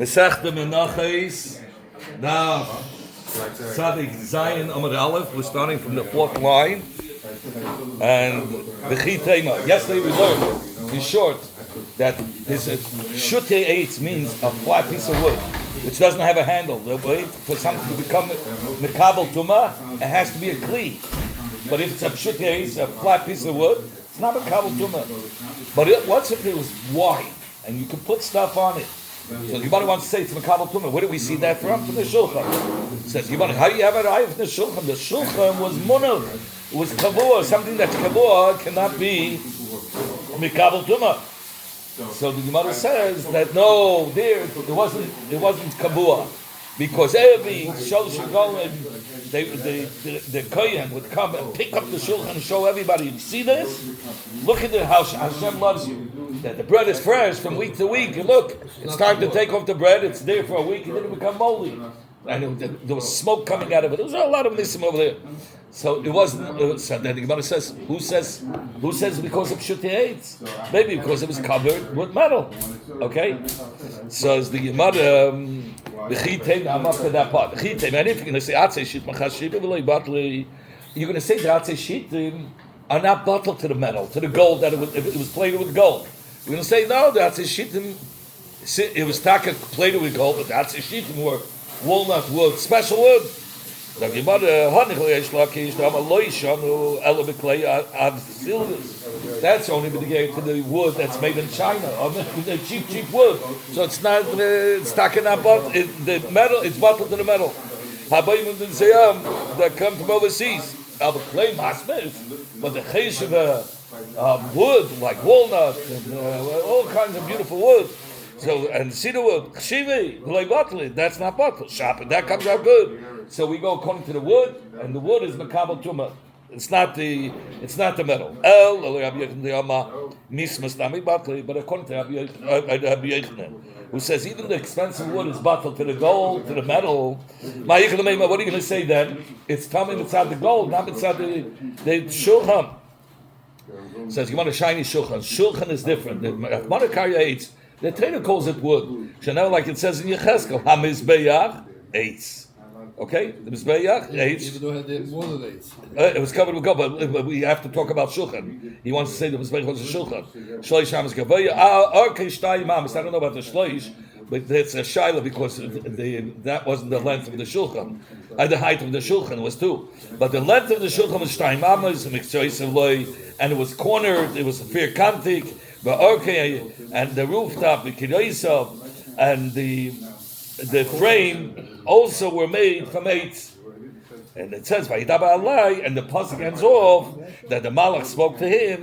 Mesech the Menochos. Now, Tzadik Zayin Amud Aleph. We're starting from the fourth line. And the Chitema. Yesterday we learned, in short, that this Shutei Eitz means a flat piece of wood, which doesn't have a handle. The way for something to become Mekabel Tumah, it has to be a Kli. But if it's a Shutei Eitz, a flat piece of wood, it's not Mekabel Tumah. But what's if it was wide, and you could put stuff on it? So the Gemara wants to say it's Mekabel Tumah. Where do we see that from? From the Shulchan. It says, Gemara, how do you have it right from the Shulchan? The Shulchan was Munah. It was Kavua. Something that's Kavua cannot be Mekabel Tumah. So the Gemara says that no, it wasn't Kavua. Because every Shul should go and the Kohen would come and pick up the Shulchan and show everybody, you see this? Look at how Hashem loves you. That the bread is fresh from week to week. You look, it's time to take off the bread. It's there for a week. It didn't become moldy. And there was smoke coming out of it. There was a lot of nisim over there. So it wasn't. So then the Gemara says, who says because of Shutei Eitz? Maybe because it was covered with metal. Okay. So as the Gemara, I'm up to that part. And if you're going to say Atzei Shit Machashiv, you're going to say the Atzei Shit are not bottled to the metal, to the gold that it was plated with gold. You're going to say no, the Atzei Shittim, it was plated with gold, but the Atzei Shittim were walnut wood, special wood. That's only to the wood that's made in China, the cheap wood. So it's not stuck not the metal. It's bottled to the metal. That come from overseas, clay but the cheshiva wood like walnut and all kinds of beautiful wood. So and cedar wood, cheshiva, that's not bottled. Shop, that comes out good. So we go according to the wood, and the wood is Mekabel Tumah. It's not the metal. But according to Rabbi Yochanan, who says even the expensive wood is bottled to the gold, to the metal. What are you going to say then? It's coming inside the gold, not inside the shulchan. It says you want a shiny shulchan. Shulchan is different. The Mordechai Eitz, the trainer calls it wood. So like it says in Yecheskel, Hamizbeach Eitz. Okay, the Mizbeach, it was covered with gold, but we have to talk about Shulchan. He wants to say the Mizbeach was a Shulchan. Shloish Hamas Gavaya, I don't know about the Shloish, but it's a Shaila because that wasn't the length of the Shulchan. The height of the Shulchan was 2. But the length of the Shulchan was Shtayim Amas, and it was cornered, it was a fair kantik, and the rooftop, the Kidoisa, and the frame also were made from eitz. And it says, and the pasuk ends off that the Malach spoke to him,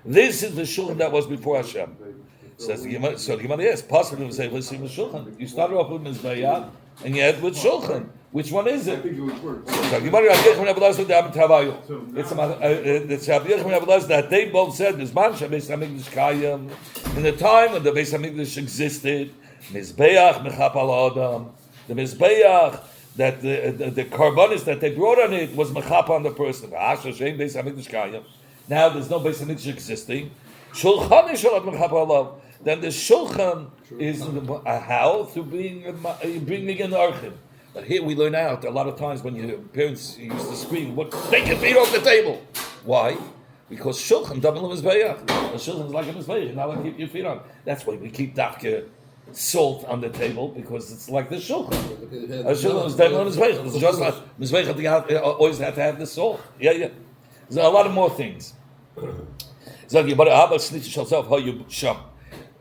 this is the shulchan that was before Hashem. So the Gemara, yes, possibly would say, listen with shulchan. You started off with Mizbeach, and you end with shulchan. Which one is it? So it's that they both said, in the time when the Beis HaMikdash existed, Mizbeach mechap adam. The Mizbeach that the karbanis that they brought on it was mechap on the person. Now there's no Beis HaMikdash existing. Shulchan is shalat mechap alav. Then the shulchan is how to bring in the archim. But here we learn out a lot of times when your parents used to scream, "What? Take your feet off the table!" Why? Because shulchan double Mizbeach. The shulchan is like a Mizbeach. Now I keep your feet on. That's why we keep dafka salt on the table, because it's like the shulchan. A shulchan is double Mizbeach. It's just like Mizbeach. Always have to have the salt. Yeah. There's a lot of more things.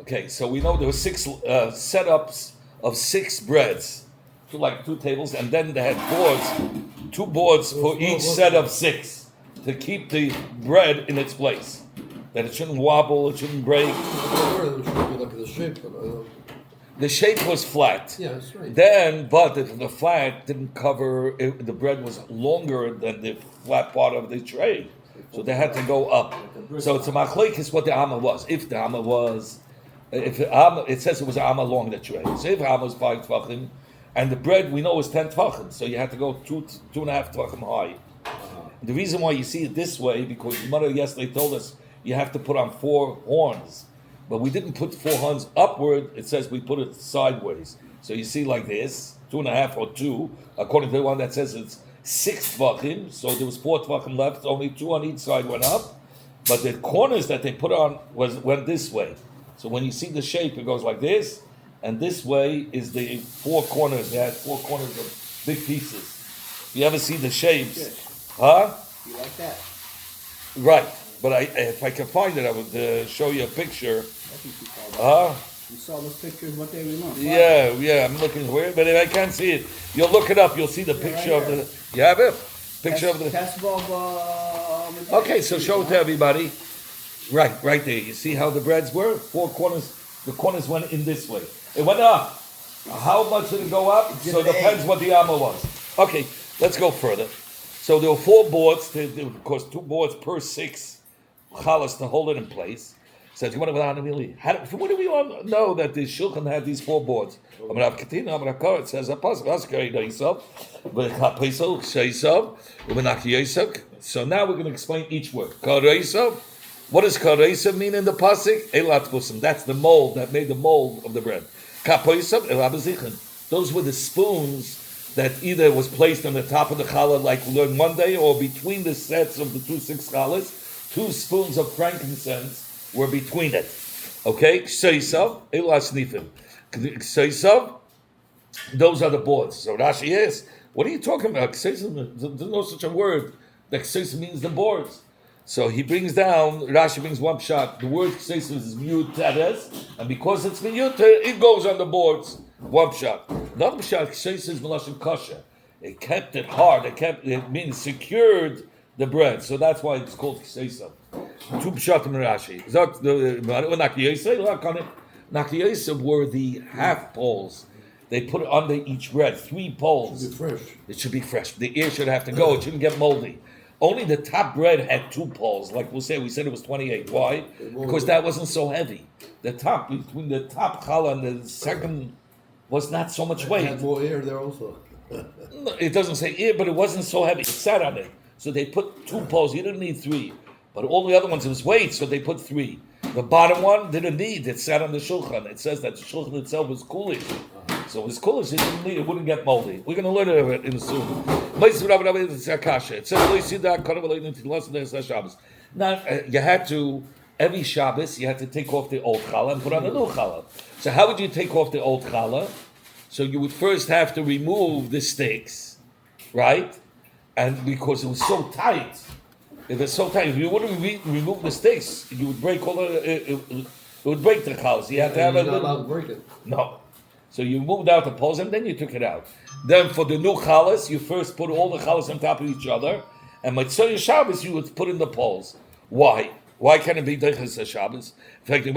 Okay, so we know there were 6 setups of 6 breads. Like 2 tables, and then they had 2 boards for each set of 6 to keep the bread in its place, that it shouldn't wobble, it shouldn't break. The shape was flat. Yeah, that's right. Then, but the flat didn't cover it, the bread was longer than the flat part of the tray, so they had to go up. So it's a machlekes what the amma was. If the amma was, it says it was an amma long the tray. So if the amma was 5 tvachim. And the bread we know is 10 tvachim, so you have to go 2.5 tvachim high. The reason why you see it this way, because the mother yesterday told us you have to put on 4 horns, but we didn't put 4 hands upward. It says we put it sideways. So you see like this, 2.5 or 2, according to the one that says it's 6 tvachim. So there was 4 tvachim left. Only 2 on each side went up, but the corners that they put on went this way. So when you see the shape, it goes like this, and this way is the 4 corners. They had 4 corners of big pieces. You ever see the shapes? Good. Huh? You like that? Right. But if I can find it, I would show you a picture. I think you saw those pictures. What they remember? Yeah. I'm looking weird, but if I can't see it, you'll look it up. You'll see the picture right of the. You have it? Picture of the. Okay, so show it to everybody. Right there. You see how the breads were? 4 corners. The corners went in this way. It went up. How much did it go up? So it depends what the amma was. Okay, let's go further. So there were 4 boards. Of course, 2 boards per 6 chalas to hold it in place. So do you want to what do we all know that the shulchan had these 4 boards? It says so now we're going to explain each word. What does kareisa mean in the pasuk? That's the mold that made the mold of the bread. Those were the spoons that either was placed on the top of the challah like we learned Monday, or between the sets of the 2 6 challahs, 2 spoons of frankincense were between it. Okay? Kseisav, Elas Nifim. Kseisav, those are the boards. So Rashi is, what are you talking about? Kseisav, there's no such a word. That Kseisav means the boards. So he brings down, Rashi brings one shot. The word Kseisav is Miyut Teres, and because it's Miyut, it goes on the boards. One shot. Another shot, Kseisav is Melashim Kasha. It kept it hard. It means secured the bread. So that's why it's called Kseisav. 2 pshatim Rashi. Nakiyesa were the half poles. They put it under each bread, 3 poles. It should be fresh. The ear should have to go. It shouldn't get moldy. Only the top bread had 2 poles. Like we said it was 28. Why? Because that wasn't so heavy. The top, between the top challah and the second, was not so much weight. It had more air there also. No, it doesn't say ear, but it wasn't so heavy. It sat on it. So they put 2 poles. You didn't need 3. But all the other ones, it was weight, so they put 3. The bottom one didn't need. It sat on the shulchan. It says that the shulchan itself was coolish. So it was coolish. It didn't need. It wouldn't get moldy. We're going to learn it in soon. It says, now, you had to, every Shabbos, you had to take off the old challah and put on the new challah. So how would you take off the old challah? So you would first have to remove the sticks, right? And because it was so tight, if it's so tight, if you wouldn't remove the sticks, you would break all it would break the challah. So you have to have a little. Not allowed to break it. No. So you moved out the poles and then you took it out. Then for the new challahs, you first put all the challahs on top of each other, and Mitzvah Shabbos you would put in the poles. Why? Why can't it be Deiches Shabbos? In fact, if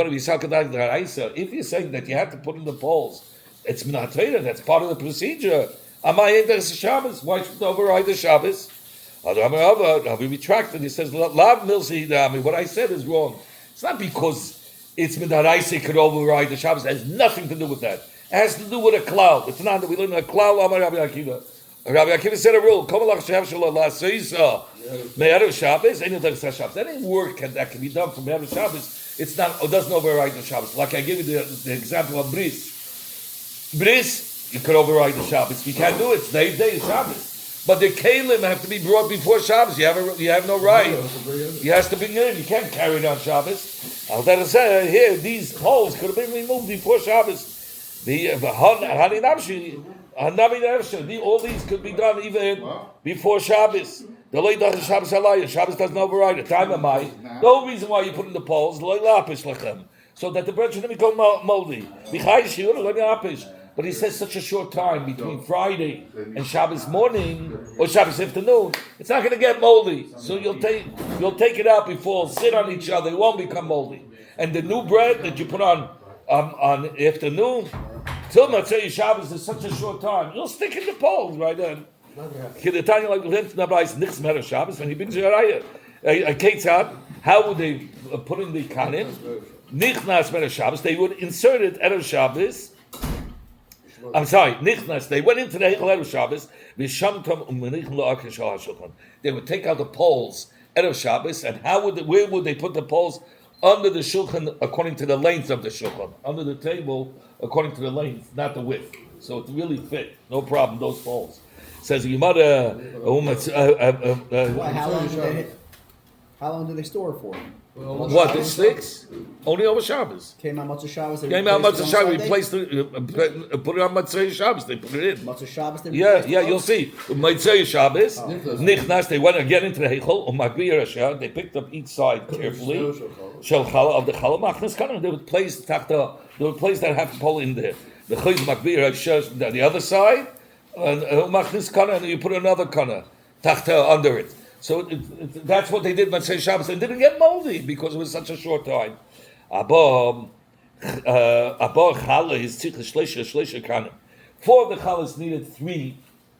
you're saying that you have to put in the poles, it's Minatera, that's part of the procedure. Shabbos. Why should it override the Shabbos? We retracted. He says, "Lav milsi." What I said is wrong. It's not because it's midaraisa could override the Shabbos. It has nothing to do with that. It has to do with a cloud. It's not that we learn a cloud. Rabbi Akiva. Rabbi Akiva said a rule. Shabbos. Any work that can be done from Me'erev Shabbos, it doesn't override the Shabbos. Like I give you the example of bris. Bris, you could override the Shabbos. You can't do it. It's the 8th day of Shabbos. But the kalim have to be brought before Shabbos. You have no right. He has to bring it in. You can't carry it on Shabbos. I'll tell you here, these poles could have been removed before Shabbos. All these could be done even before Shabbos. The late Shabbos Halayah. Shabbos doesn't override it. Time am I? The whole reason why you put in the poles, so that the bread shouldn't become moldy. But he says such a short time between Friday and Shabbos morning or Shabbos afternoon, it's not going to get moldy. So you'll take it out before, sit on each other. It won't become moldy. And the new bread that you put on afternoon till Matzah Shabbos is such a short time. You'll stick in the poles right then. When he brings you a ketzad, how would they put in the kanim? Nichnas Me'erev Shabbos. They would insert it Erev Shabbos. I'm sorry, Nichnas. They went into the Heichal Erev Shabbos. They would take out the poles Erev Shabbos, and where would they put the poles under the shulchan according to the length of the shulchan, under the table according to the length, not the width. So it really fit, no problem. Those poles. Says your mother. Why? How long do they store it for? What, the sticks? Only over Shabbos. Came out Matzah Shabbos. Came out Matzah Shabbos. We placed it, put it on Matzah Shabbos. They put it in. Matzah Shabbos. Yeah, you'll see. Matzah Shabbos. Nichnas. They went again into the heichal. Umagbir Hashem. They picked up each side carefully. Shel challah of the challah machnas kanan. They would place tachta. They would place that half pole in there. The chayz magbir Hashem the other side. And machnas kanan. And you put another kanan tachta under it. So that's what they did Matzah Shabbos. They didn't get moldy because it was such a short time. Abba challah is tzich shleisha kanim. 4 of the challahs needed 3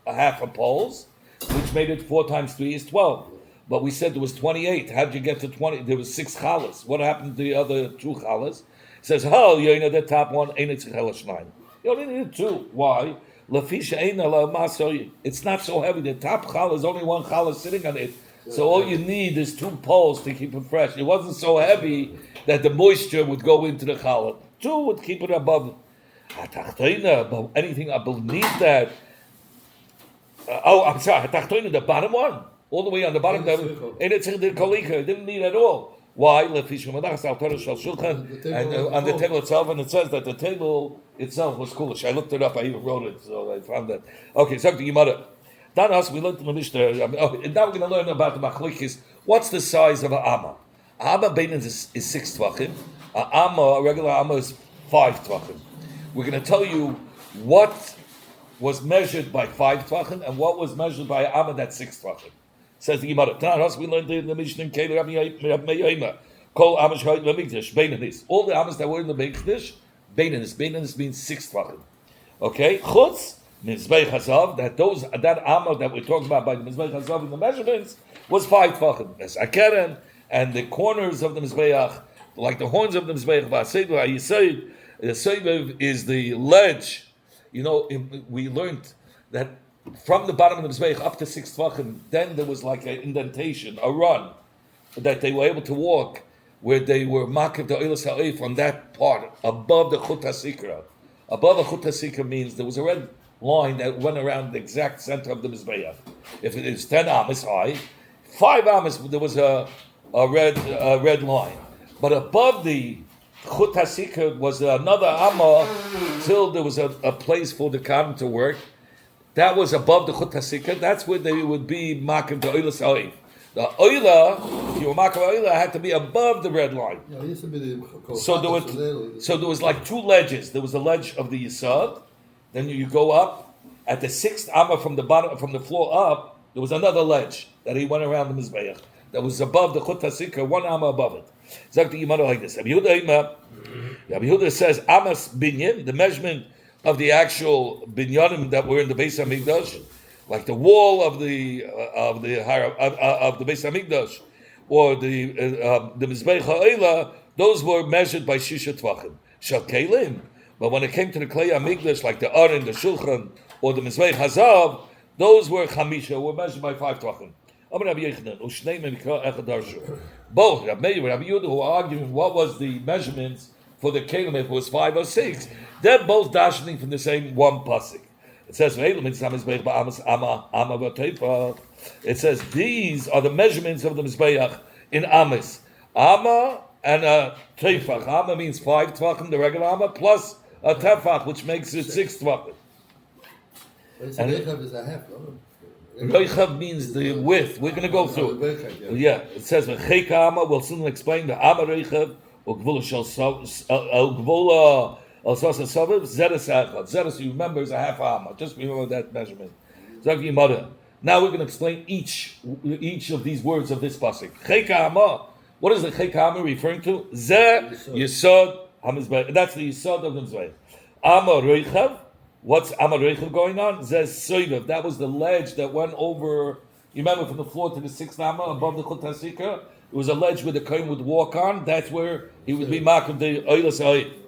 half a poles, which made it 4 times 3 is 12. But we said there was 28. How did you get to 20? There was 6 challahs. What happened to the other 2 challahs? It says, the top one, you only needed 2. Why? It's not so heavy. The top challah is only 1 challah sitting on it. So all you need is 2 poles to keep it fresh. It wasn't so heavy that the moisture would go into the challah. 2 would keep it above. But anything beneath that. I'm sorry. The bottom one, all the way on the bottom. It didn't need at all. Why? And on the table itself, and it says that the table itself was coolish. I looked it up. I even wrote it, so I found that. Okay, so the Gemara. Then us, we looked in the Mishnah. Now we're going to learn about the machlokes. What's the size of an amma? Amma beinin is 6 tvachim. A regular amma, is 5 tvachim. We're going to tell you what was measured by 5 tvachim and what was measured by amma that's 6 tvachim. Says the Gemara. Tanas, we learned in the Mishnah, Kol Amish Hayt Lamikdash, Beinanis. All the Amos that were in the Mikdash, Beinanis means 6 tvachim. Okay? Chutz, Mizbeich Hazav, that Amma that we're talking about by the Mizbeich Hazav in the measurements, was 5 tvachim. As Akeren, and the corners of the Mizbeach, like the horns of the Mizbeach, the Seivev is the ledge. You know, we learned that from the bottom of the Mizbeach up to 6 tvachim, then there was like an indentation, a run, that they were able to walk, where they were makiv the oilas ha'oif on that part, above the chut hasikra. Above the chut hasikra means there was a red line that went around the exact center of the Mizbeach. If it is 10 amas high, 5 amas, there was a red line. But above the chut hasikra was another amma, till there was a place for the kanim to work. That was above the chut hasikra. That's where they would be makiv the oilas ha'oif. The oila, if you were makiv oila, had to be above the red line. So there was like 2 ledges. There was the ledge of the yisod. Then you go up at the 6th amma from the bottom, from the floor up. There was another ledge that he went around the mizbeach that was above the chut hasikra, 1 amma above it. Zak the Gemara like this. Rabbi Yehuda says amas binyan, the measurement of the actual binyanim that were in the Beis Hamikdash, like the wall of the Beis Hamikdash, or the Mizbeach Ha'ela, those were measured by Shisha Tvachim. Shal Kelim, but when it came to the Klei Hamikdash, like the Aron, the Shulchan, or the Mizbeach Hazav, those were Chamisha, were measured by 5 Tvachim. Both Rabbi Meir and Rabbi Yehuda, who are arguing what was the measurements for the Kelim, if it was 5 or 6, they're both dashing from the same one pasuk. It says, it says, these are the measurements of the Mizbeach in Amas. Amma and a Teifach. Amma means 5 tvachim, the regular Amma, plus a Tefach, which makes it 6 tvachim. And Reichav is a half, no? Reichav means the width. We're going to go through it. Yeah, it says, Amma, we'll soon explain the Amma Reichav, Zeres, you remember, is a half amma. Just remember that measurement. Now we're going to explain each of these words of this pasuk. Cheka amma. What is the cheka amma referring to? Ze yisod hamizbeach. That's the yisod of the mizbeach. Amma reichav. What's amma reichav going on? Ze soivav. That was the ledge that went over. You remember from the floor to the 6th amma above the chut hasikra. It was a ledge where the kohen would walk on. That's where he would be making the oilas ha'oif.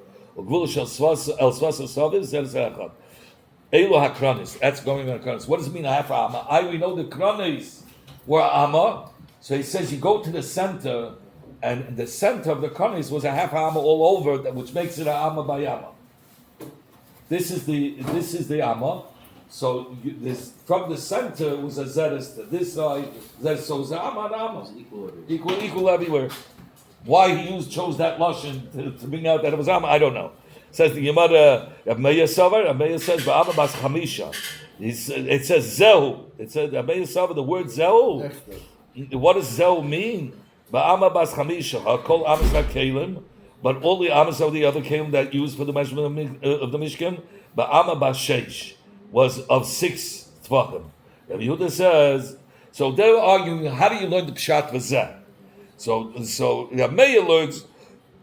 That's going on Kranis. What does it mean, a half amma? We know the Kranis were amma. So he says you go to the center and the center of the konis was a half amma all over, which makes it a amma by amma. This is the amma. So this from the center was a zeres to this side. So it's a amma and amma. Equal everywhere. Why he chose that lashon to bring out that it was amma, I don't know. Says the Gemara, Ameya says ba'ama bas chamisha. It says zehu. It says Ameya Savar. The word zehu. What does zehu mean? Ba'ama bas chamisha. Kol amas hakelim, but all the amas of the other kelim that used for the measurement of the Mishkan. Ba'ama bas sheish was of 6 tvachim. Rabbi Yehuda says. So they're arguing. How do you learn the pshat v'zeh? So Ameya learns.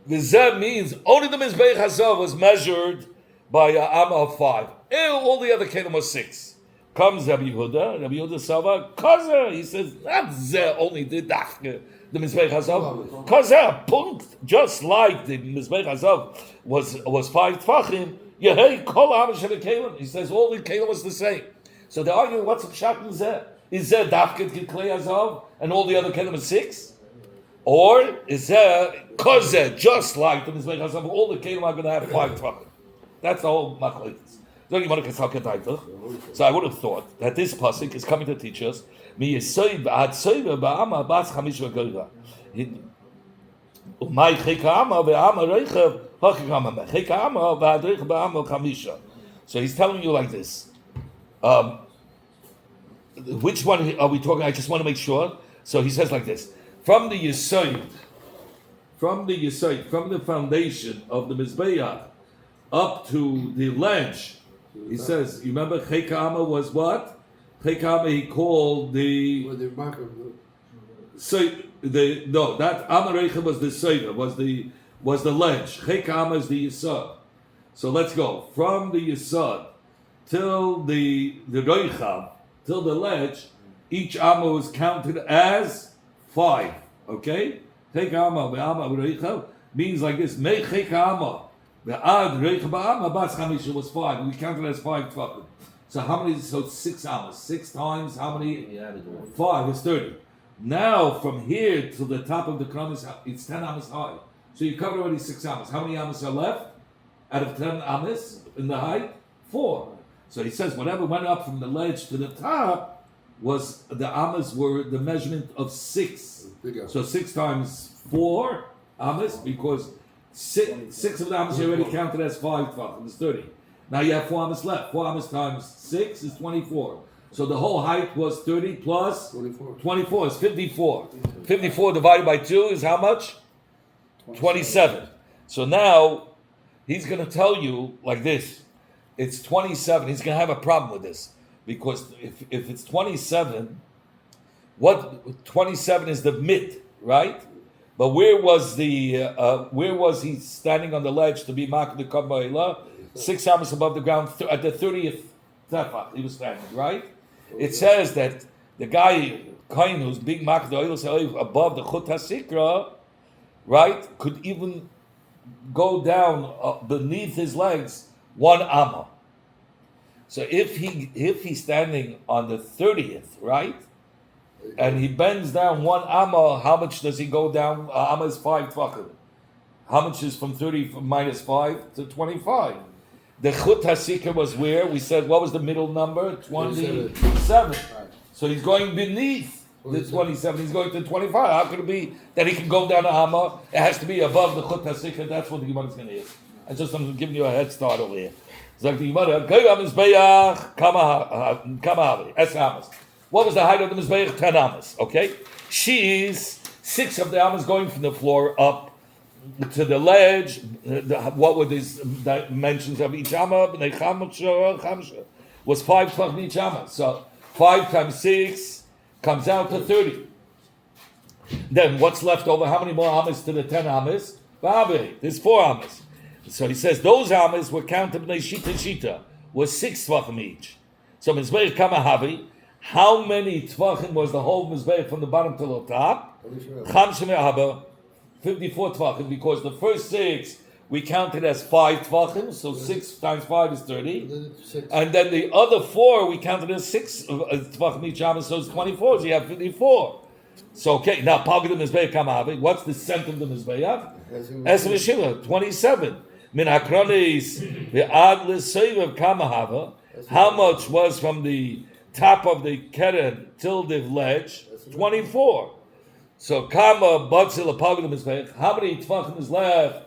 V'zeh means only the Mizbeach Hazav was measured by an amma of 5. All the other kelim was 6. Comes Rabbi Yehuda Sava, Kaza. He says, not Zeh only the Dachke, the Mizbeach Hazav. Kaza, punkt, just like the Mizbeach Hazav was 5 Tvachim, Yehei kol amma shel kelim. He says all the kelim was the same. So they're arguing, what's the pshat in Zeh? Is Zeh Dachke Klei Hazav and all the other kelim is 6? Or is there kozeh, just like the Mizbeach Hazav, all the kelim are going to have 5 tvachim. That's the whole machlokes. So I would have thought that this pasuk is coming to teach us mi yesod ba'ad soiva ba'ama bas chamish v'goyva. Umay chekama ve'ama reichav hachikama chekama v'ad reichav ba'ama chamisha. So he's telling you like this. Which one are we talking? I just want to make sure. So he says like this. From the Yesod, from the foundation of the Mizbeach up to the ledge, he says, you remember Chekama was what? Chekama he called the... that Amarecha was the Seder, was the ledge. Chekama is the Yesod. So let's go. From the Yesod till the Reicham, till the ledge, each Amma was counted as 5, okay? Chekama ve'ama v'reicha means like this. Me chekama ve'ad reicha ba'ama bas chamisha was 5. We counted as 5 tvachim. So how many? So 6 amas. 6 times how many? 5 is 30. Now from here to the top of the crown it's 10 amas high. So you covered already 6 amas. How many amas are left out of 10 amas in the height? 4. So he says whatever went up from the ledge to the top was the amas were the measurement of 6. So 6 times 4 amas, because 6 of the amas you already counted as 5 tvachim, it's 30. Now you have 4 amas left. 4 amas times 6 is 24. So the whole height was 30 plus 24 is 54. 54 divided by 2 is how much? 27. So now he's going to tell you like this. It's 27. He's going to have a problem with this. Because if it's 27, what 27 is the mid, right? But where was he standing on the ledge to be marked the Kabbalah? 6 amas above the ground at the 30th tefach he was standing, right? It says that the guy Kain who's being marked the oil above the Chut HaSikra, right, could even go down beneath his legs 1 amma. So if he's standing on the 30th, right, and he bends down 1 amma, how much does he go down? Amma is 5 tvachim. How much is from 30 minus 5 to 25? The Chut HaSikra was where? We said, what was the middle number? 27. So he's going beneath the 27. He's going to 25. How could it be that he can go down a amma? It has to be above the Chut HaSikra. That's what the Gemara is going to hear. I'm giving you a head start over here. What was the height of the Mizbeach? 10 amas. Okay? She's 6 of the amas going from the floor up to the ledge. What were these dimensions of each amma? Was 5 tvachim each amma. So 5 times 6 comes out to 30. Then what's left over? How many more amas to the 10 amas? There's 4 amas. So he says those amas were counted by shita was 6 tvachim each. So Mizbeach Kamahavi, how many tvachim was the whole Mizbeach from the bottom to the top? 54 tvachim, because the first 6 we counted as 5 tvachim, so 6 times 5 is 30. And then the other 4 we counted as 6 tvachim each amma, so it's 24, so you have 54. So okay, now Pagad the Mizbeach Kamahavi. What's the center of the Mizbeach? Esem V'Shila, 27. Min Hakronis the Ad L'Seiv Kamahava. How much was from the top of the keren till the ledge? 24. So Kama Batzil Pagad the Mizbeach. How many Tvachim is left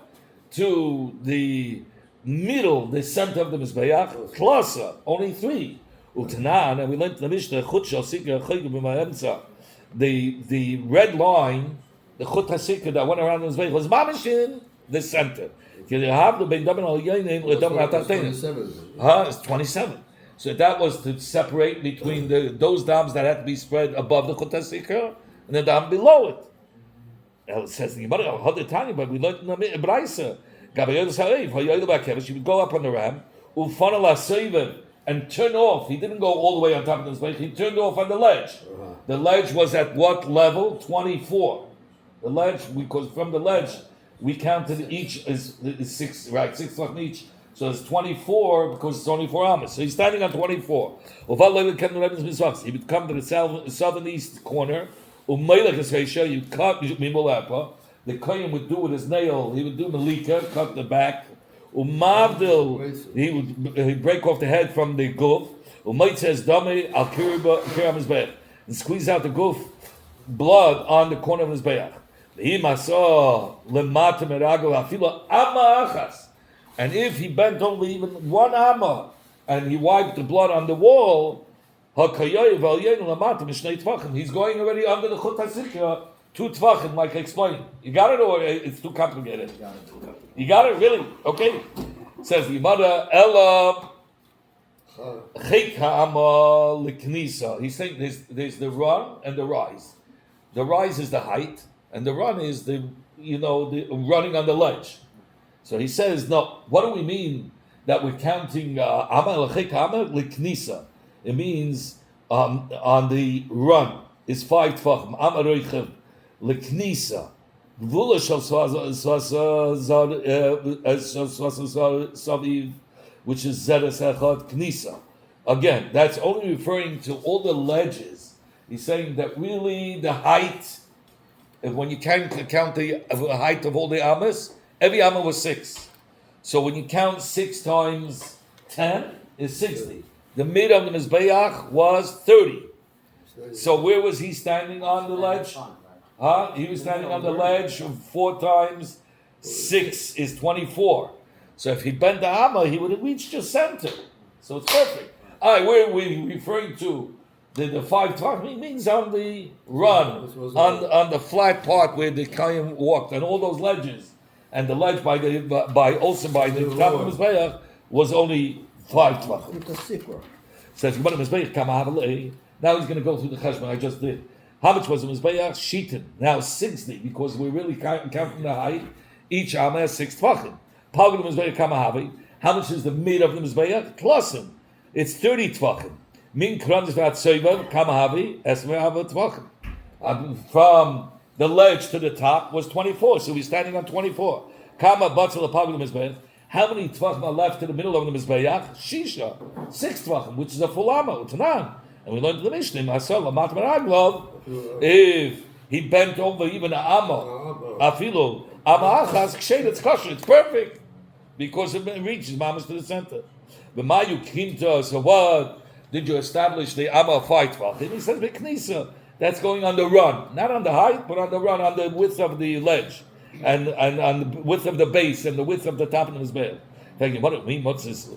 to the middle, the center of the Mizbeach? Klasa, only 3. Utanan, and we learned the Mishnah, Chut Shal Sikah Chaygu B'Ma'emtza. The red line, the Chut HaSikah that went around the Mizbeach was Mamishin, the center. You have the Ben Damin Al Yainin L'Dam Ratatain. It's 27. So that was to separate between those dams that had to be spread above the Chut HaSikah and the dam below it. Now it says in the Gemara, but we learned in the Braisa, Gabayel Sarev, Hayoyel Bakevish, he would go up on the ram, Ufanal HaSeiv, and turn off. He didn't go all the way on top of the Mizbeach. He turned off on the ledge. The ledge was at what level? 24. The ledge, because from the ledge we counted each is 6, right? 6 from each. So it's 24 because it's only 4 amas. So he's standing on 24. He would come to the southeast corner. You cut the kohen would do with his nail. He would do malika, cut the back. He would break off the head from the guf. And squeeze out the guf, blood on the corner of his bayach. And if he bent only even 1 amma and he wiped the blood on the wall, he's going already under the Chut HaSikah 2 tvachim, like I explained. You got it, or it's too complicated? You got it, really? Okay. Says the Gemara, Ella Chek Ha'ama L'Knisa. He's saying there's the run and the rise. The rise is the height, and the run is the running on the ledge. So he says, no. What do we mean that we're counting Ama Chek Ha'ama L'Knisa? It means on the run is 5 tvachim. Ama Roichev L'Knisa. V'ula shel saviv, which is zeres echad knisa. Again, that's only referring to all the ledges. He's saying that really the height, when you can count the height of all the amas, every amma was 6. So when you count 6 times 10 is 60. The mid of the Mizbeach was 30. So where was he standing on the ledge? He was standing on the ledge. 4 times 6 is 24. So if he bent the hammer, he would have reached your center. So it's perfect. All right, where are we referring to? The 5 tvachim, it means on the run, on the flat part where the Kayyim walked, and all those ledges. And the ledge by the top of the Mizbeach was only 5 tvachim. It's a secret. Says, now he's going to go through the cheshbon I just did. How much was the Mizbeach? Shitin. Now 60, because we're really counting the height. Each Amma has 6 tvachim. Pagad the Mizbeach Kamahavi. How much is the mid of the Mizbeach? Plus him. It's 30 tvachim. Min kran is vat soivav Kamahavi esmerava tvachim. From the ledge to the top was 24, so he's standing on 24. Kama batzal the Pagad the Mizbeach. How many tvachim are left to the middle of the Mizbeach? Shisha. 6 tvachim, which is a full Amma. Utanan. And we learned the Mishnah, if he bent over even an Amma, Afilu, Amma Achas, Kshed, it's kosher, it's perfect, because it reaches Mamas to the center. But Mayu Kinta, so what did you establish the Amma 5 tvachim? He says, Knisa, that's going on the run, not on the height, but on the run, on the width of the ledge, and on the width of the base, and the width of the top of the Mizbeach. What do it mean? What's this?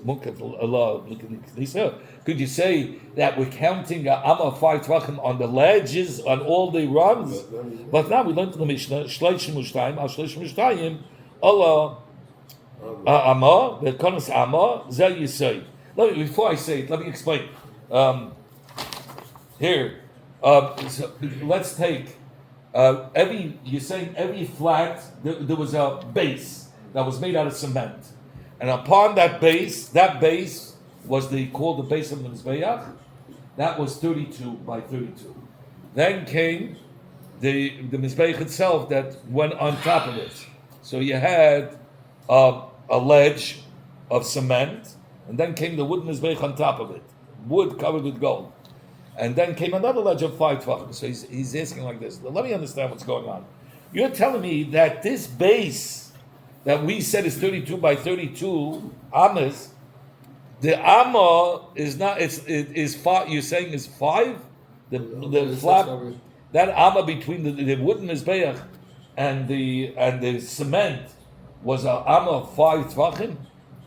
Could you say that we're counting Amma 5 tvachim on the ledges, on all the runs? But now we learned in the Mishnah, Shleishim Mushtayim, Al Shleishim Mushtayim, Allah Amma, the Konos Amma, Zeh Yisay. Before I say it, let me explain. Here, so let's take you're saying every flat, there was a base that was made out of cement. And upon that base was called the base of the Mizbeach. That was 32 by 32. Then came the Mizbeach itself that went on top of it. So you had a ledge of cement, and then came the wooden Mizbeach on top of it, wood covered with gold. And then came another ledge of 5 tvachim. So he's asking like this. Let me understand what's going on. You're telling me that this base that we said is 32 by 32 amas, the amma is not. It is 5. You're saying is 5. The flap, that amma between the wooden mizbeach and the cement was a amma of 5 tvachim.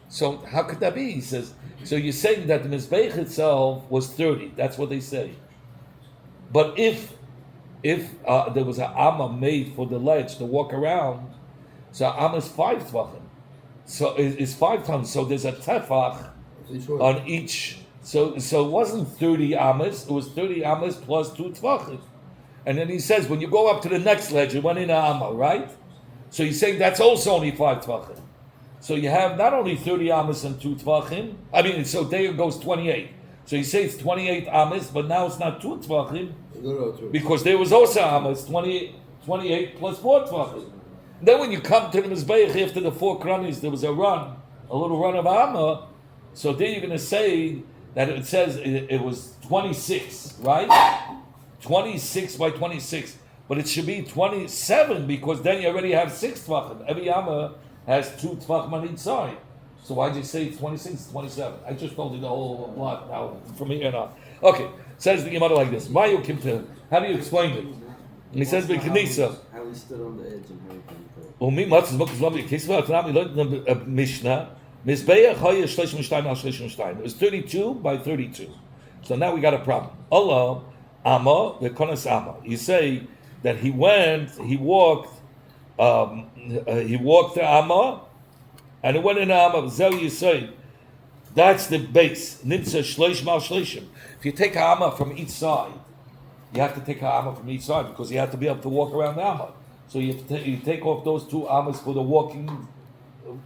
So how could that be? He says. So you're saying that the mizbeach itself was 30. That's what they say. But if there was an amma made for the ledge to walk around, so amma is 5 tvachim. So it's 5 tons. So there's a tefach on each. So it wasn't 30 amas. It was 30 amas plus 2 tvachim. And then he says when you go up to the next ledge, it went in an amma, right? So he's saying that's also only 5 tvachim. So you have not only 30 amas and 2 tvachim. I mean, so there goes 28. So you say it's 28 amas, but now it's not 2 tvachim because there was also amas 28 plus 4 tvachim. Then when you come to the mizbeach after the 4 kranis, there was a little run of amma. So there you're going to say that it says it was 26, right? 26 by 26, but it should be 27 because then you already have 6 tvachim. Every amma has 2 tvachim on each side. So why'd you say 26? It's 27. I just told you the whole lot now from here on. Okay, says the Gemara like this. How do you explain it? And he says, "How he stood on the edge and how he Mishnah. It was 32 by 32. So now we got a problem. Allah, Amma, the Konas Amma. You say that he walked to Amma, and it went in Amma. Zel you say, that's the base. Nitza shleish mal shleishim. If you take Amma from each side, you have to take Amma from each side because you have to be able to walk around the Amma. So you take off those 2 Ammas for the walking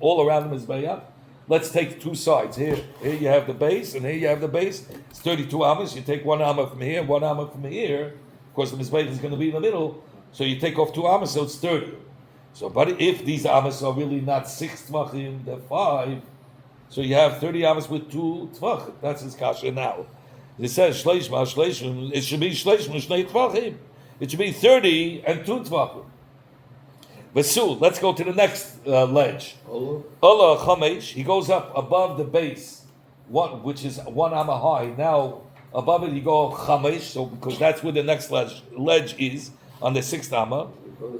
all around the Mizbeach. Let's take 2 sides. Here you have the base, and here you have the base. It's 32 amas. You take 1 amma from here, 1 amma from here. Of course, the mizbeach is going to be in the middle. So you take off 2 amas, so it's 30. So, but if these amas are really not 6 tvachim, they're 5. So you have 30 amas with 2 tvachim. That's his kasha now. It says shleish ma shleishim. It should be shleish ma shnei tvachim. It should be 30 and 2 tvachim. Vasul, let's go to the next ledge. Allah Chamesh, he goes up above the base, which is 1 amma high. Now, above it, you go Chamesh, so because that's where the next ledge is, on the 6th amma.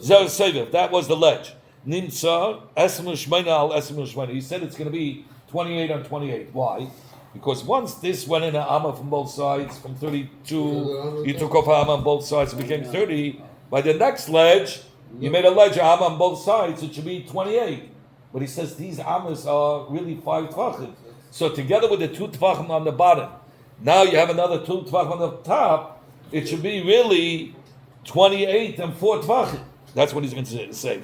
Zer Seviv, that was the ledge. Nimsa, Esmu Shmeina al Esmu Shmeina. He said it's going to be 28 on 28. Why? Because once this went in an amma from both sides, from 32, you took off an amma on both sides, it became 30. By the next ledge, you made a ledge amma on both sides, it should be 28. But he says these ammas are really 5 tvachim. So together with the 2 tvachim on the bottom, now you have another 2 tvachim on the top, it should be really 28 and 4 tvachim. That's what he's going to say.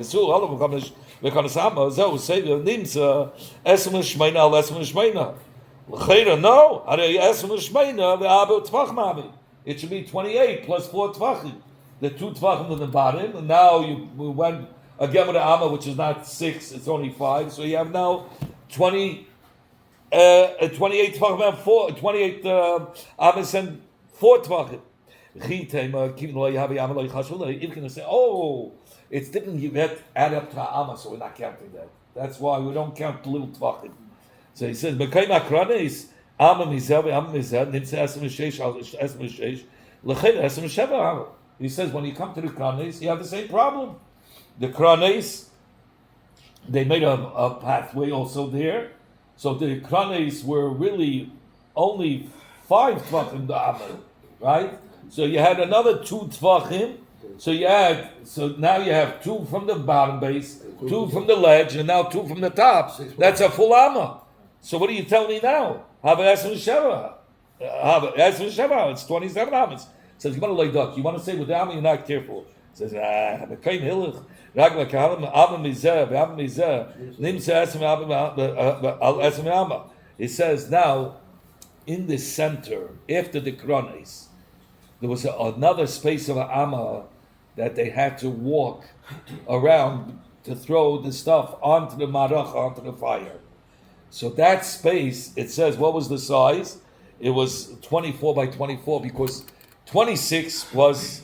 It should be 28 plus 4 tvachim. The 2 tvachim on the bottom, and now we went again with the amma, which is not 6, it's only 5. So you have now 28 tvachim and 28 ammas and 4 tvachim. If you're going to say, oh, it's different, you have to add up to the amma, so we're not counting that. That's why we don't count the little tvachim. So he says, amma mizah, nimtze esem sheish, he says when you come to the kranes, you have the same problem. The kranes, they made a pathway also there. So the kranes were really only 5 tvachim the amma, right? So you had another 2 tvachim. So now you have 2 from the bottom base, 2 from the ledge, and now 2 from the top. That's a full amma. So what are you telling me now? It's 27 ammas. Says, you want to say with the amma, you're not careful. Says, he says, now, in the center, after the krones, there was another space of an amma that they had to walk around to throw the stuff onto the marach, onto the fire. So that space, it says, what was the size? it was 24 by 24 because 26 was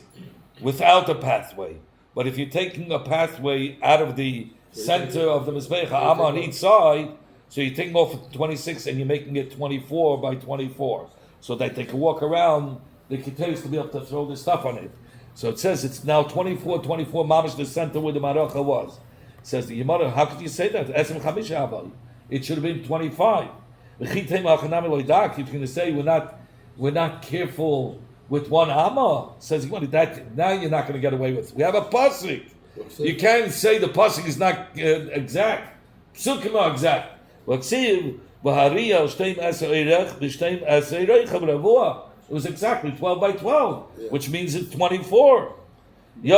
without a pathway. But if you're taking a pathway out of the center of the Mizbeach, Amma on each side, so you're taking off 26 and you're making it 24 by 24, so that they can walk around the Keteris to be able to throw the stuff on it. So it says it's now 24, mamish the center where the Maracha was. It says the Yemara, how could you say that? It should have been 25. If you're going to say we're not careful with one Amma, says that now you're not going to get away with it. We have a pasuk. You can't say the pasuk is not exact. Psukim are exact. It was exactly 12 by 12, which means it's 24. He's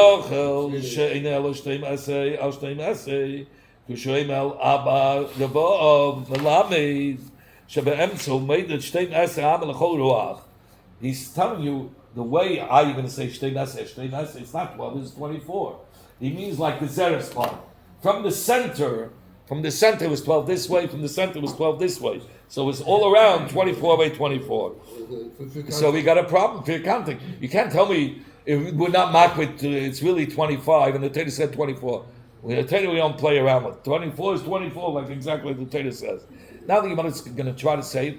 telling you the way are you going to say Shtei Naseh? It's not 12, it's 24. He means like the Zeres part. From the center it was 12 this way, from the center it was 12 this way. So it's all around 24 by 24. So we got a problem for your counting. You can't tell me if we're not marked with it's really 25 and the Torah said 24. The Torah we don't play around with. 24 is 24, like exactly what the Torah says. Now the Gemara is going to try to say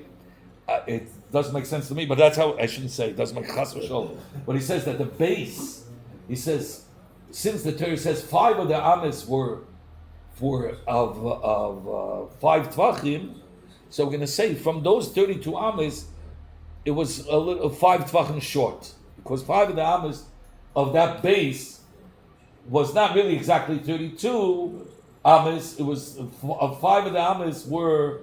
it doesn't make sense to me, but that's how I shouldn't say it doesn't make chas v'sholom. But he says that the base, he says, since the Torah says 5 of the amis were of 5 tvachim, so we're going to say from those 32 amis, it was a little 5 tvachim short, because 5 of the amis of that base was not really exactly 32 amis. It was 5 of the amis were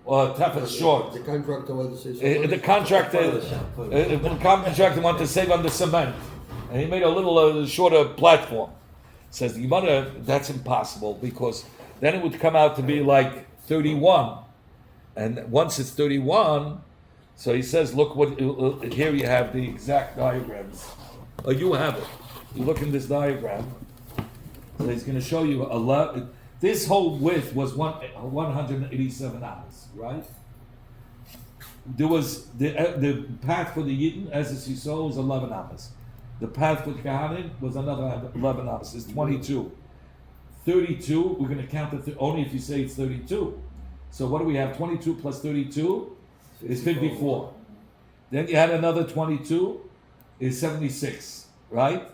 tefes short. The contractor wanted to say the contractor wanted to save on the cement, and he made a little shorter platform. Says the Gemara, that's impossible because then it would come out to be like 31, and once it's 31, so he says, look what here you have the exact diagrams. You have it. You look in this diagram. So he's going to show you a lot. This whole width was 187 hours, right? There was the path for the Yidden, as you saw, was 11 hours. The path for the Kahanim was another 11 hours. It's 22. 32, we're going to count it only if you say it's 32. So what do we have? 22 plus 32 is 54. Then you had another 22 is 76, right?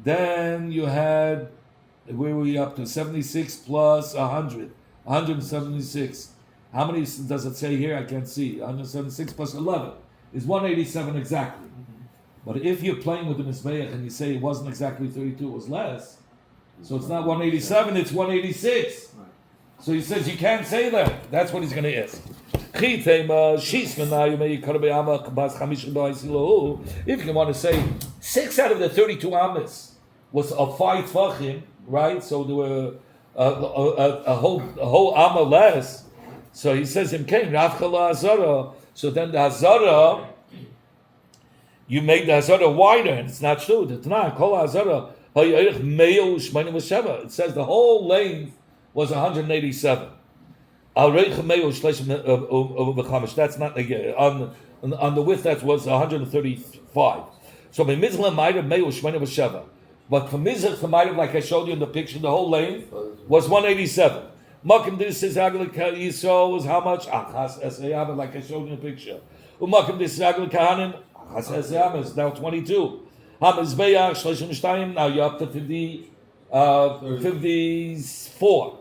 Then you had, where were we up to? 76 plus 100. 176. How many does it say here? I can't see. 176 plus 11 is 187 exactly. But if you're playing with the Mizbeach and you say it wasn't exactly 32, it was less, so it's not 187, it's 186. So he says you can't say that. That's what he's going to ask. If you want to say 6 out of the 32 amas was of 5 tvachim, right? So there were a whole amma less. So he says him came Rafchala Azara. So then the Azara, you make the Hazara wider, and it's not true. The Tanakh, Kol Hazara, it says the whole length was 187. That's not on the width that was 135. So but from Mizrach to Ma'ariv, like I showed you in the picture, the whole length was 187. Makim this is Yisrael was how much? Like I showed you in the picture. Makim this is Kahanim. Now 22. Now you're up to 54.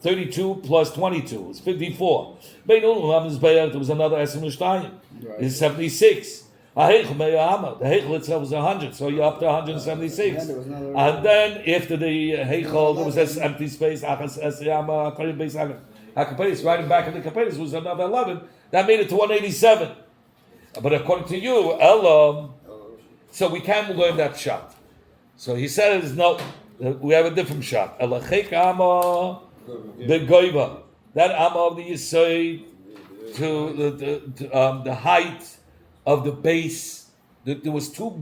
32 plus 22 is 54. There was another Esem is 76. The Heichel itself was 100, so you're up to 176. And then after the Heichel, there was this empty space. Right in back of the Kapelis was another 11. That made it to 187. But according to you, Elam, so we can't learn that shot. So he says, no, we have a different shot. Elachek Amma Begoiva. That Amma of the Yisai to the height of the base. There was two,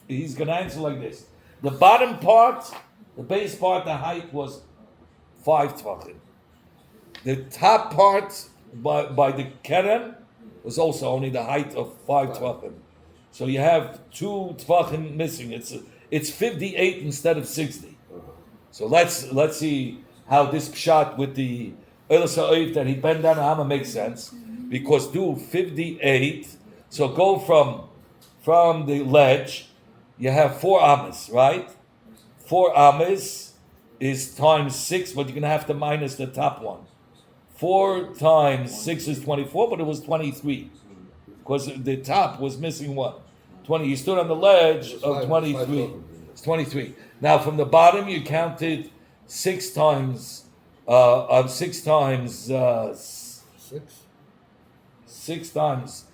he's going to answer like this. The bottom part, the base part, the height was 5 tvachim. The top part by the keren was also only the height of 5 tvachim. So you have 2 tvachim missing. It's 58 instead of 60. So let's see how this pshat with the Eilis Ha'oif that he bent down a hammer makes sense, because do 58. So go from the ledge. You have 4 amas, right? 4 amas is times 6, but you're going to have to minus the top one. 4 times 6 is 24, but it was 23. Because the top was missing 1. 20. You stood on the ledge of 23. It's 23. Now from the bottom you counted 6 times 6 times 6 times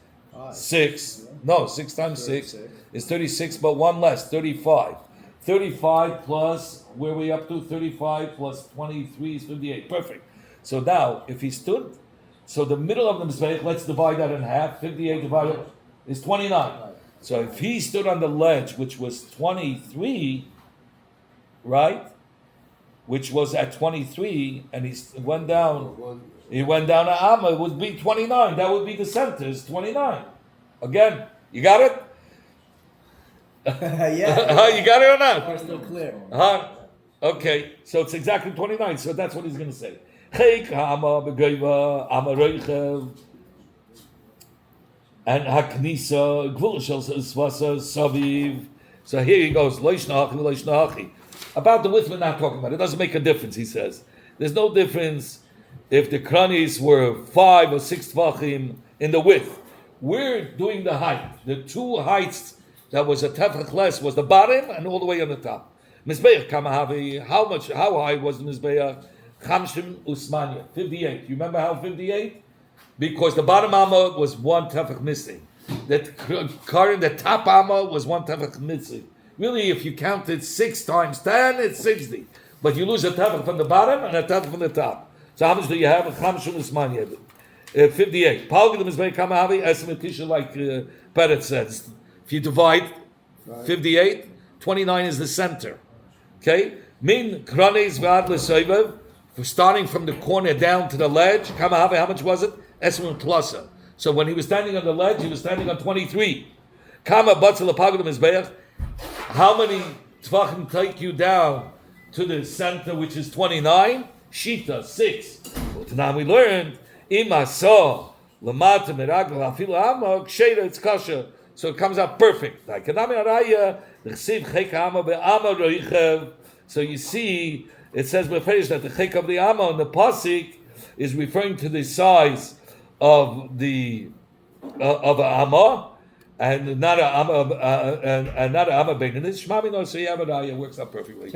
6. No, 6 times 6 is 36, but 1 less, 35. 35 plus, where are we up to? 35 plus 23 is 58. Perfect. So now, if he stood, so the middle of the Mizbeach, let's divide that in half. 58 divided is 29. So if he stood on the ledge, which was 23, right? Which was at 23, and he went down to Amma, it would be 29. That would be the center, is 29. Again, you got it? Yeah. You got it or not? We're still clear. Okay, so it's exactly 29, so that's what he's going to say. And Haknisa, Saviv. So here he goes, about the width we're not talking about. It doesn't make a difference, he says. There's no difference if the kranis were 5 or 6 tvachim in the width. We're doing the height. The 2 heights that was a tefach less was the bottom and all the way on the top. Mizbeach Kamahavi, how high was the Mizbeach? Chamshim Usmania, 58. You remember how 58? Because the bottom amma was 1 tefach missing. The top amma was 1 tefach missing. Really, if you counted 6 times 10, it's 60. But you lose a tefach from the bottom and a tefach from the top. So how much do you have? Chamshim Usmania, 58. Palgid Mizbeach Kamahavi, estimate tisha like Peretz says. If you divide 58, 29 is the center. Okay? Min kranes v'ad l'soivev, starting from the corner down to the ledge. Kamahave, how much was it? Esmun plusa. So when he was standing on the ledge, he was standing on 23. Kama batzal apagad mizbeach. How many tvachim take you down to the center, which is 29? Shita, 6. Well, tonight we learned imasa lamata meragla afilu amok sheda it's kasha. So it comes out perfect. So you see, it says that the chek of the amma on the pasik is referring to the size of the of a amma and not a amma and not a amma bein. And this shmami no seyavadaya works out perfectly.